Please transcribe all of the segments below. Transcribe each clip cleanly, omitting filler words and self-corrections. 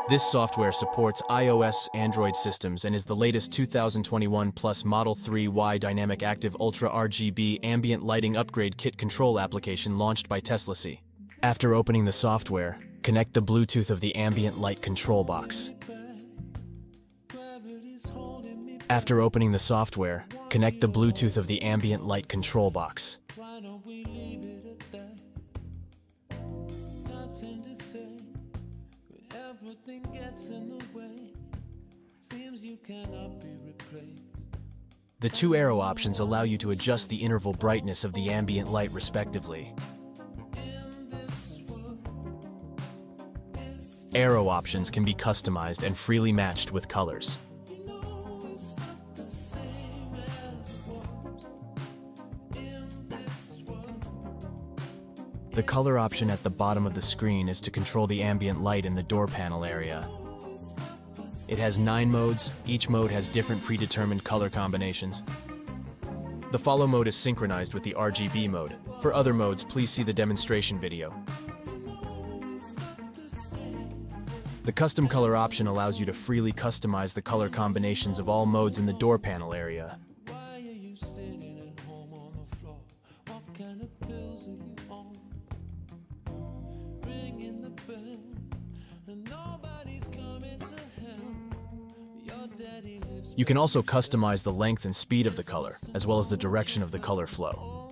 This software supports iOS, Android systems and is the latest 2021 Plus Model 3Y Dynamic Active Ultra RGB Ambient Lighting Upgrade Kit control application launched by Tesla. After opening the software, connect the Bluetooth of the ambient light control box. After opening the software, connect the Bluetooth of the ambient light control box. The two arrow options allow you to adjust the interval brightness of the ambient light respectively. Arrow options can be customized and freely matched with colors. The color option at the bottom of the screen is to control the ambient light in the door panel area. It has 9 modes. Each mode has different predetermined color combinations. The follow mode is synchronized with the RGB mode. For other modes, please see the demonstration video. The custom color option allows you to freely customize the color combinations of all modes in the door panel area. You can also customize the length and speed of the color, as well as the direction of the color flow.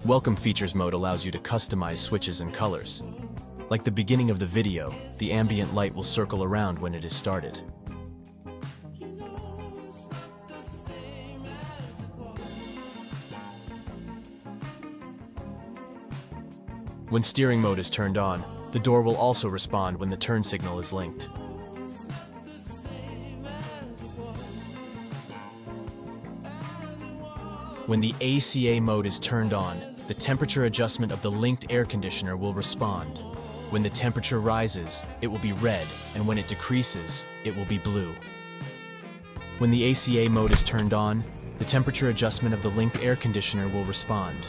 Welcome Features mode allows you to customize switches and colors. Like the beginning of the video, the ambient light will circle around when it is started. When steering mode is turned on, the door will also respond when the turn signal is linked. When the ACA mode is turned on, the temperature adjustment of the linked air conditioner will respond. When the temperature rises, it will be red, and when it decreases, it will be blue. When the ACA mode is turned on, the temperature adjustment of the linked air conditioner will respond.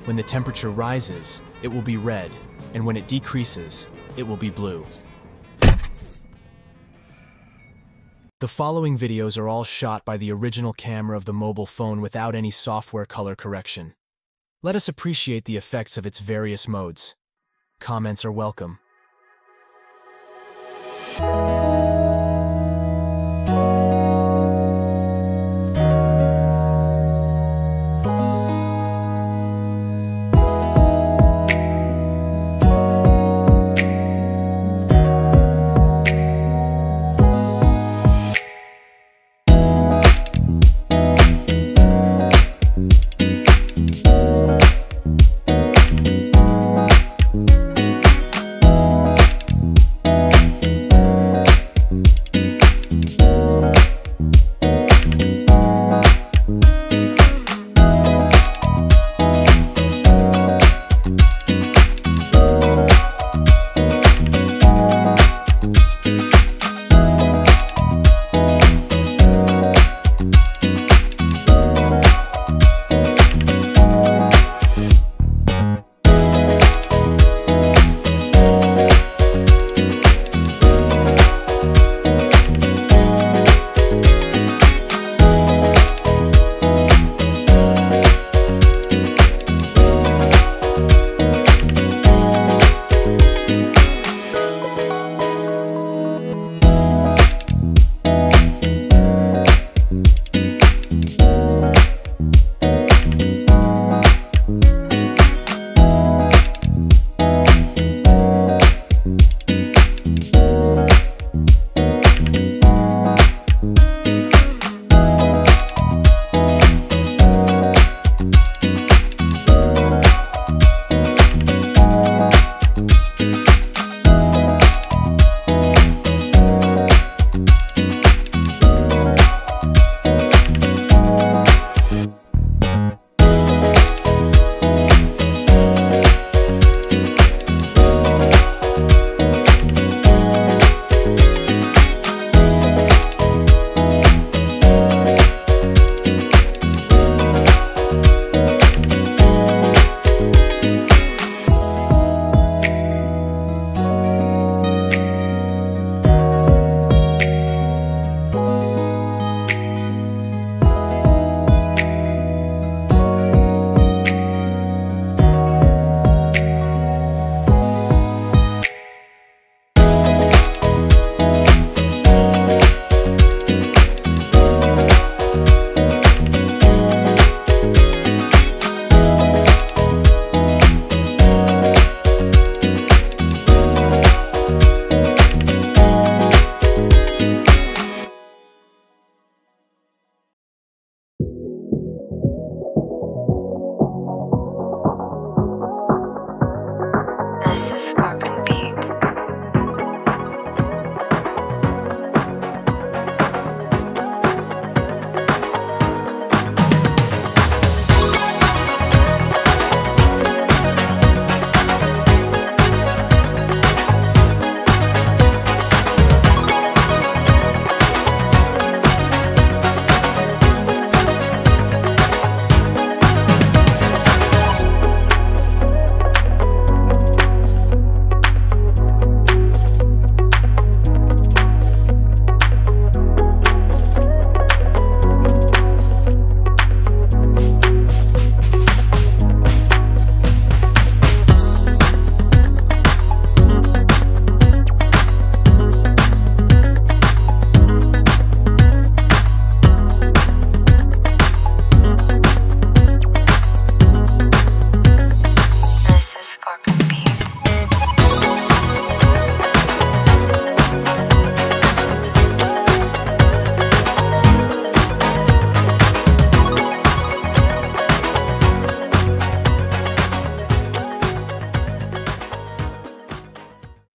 When the temperature rises, it will be red, and when it decreases, it will be blue. The following videos are all shot by the original camera of the mobile phone without any software color correction. Let us appreciate the effects of its various modes. Comments are welcome. This is Scorpion Beat.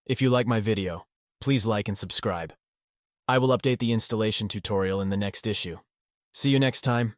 If you like my video, please like and subscribe. I will update the installation tutorial in the next issue. See you next time.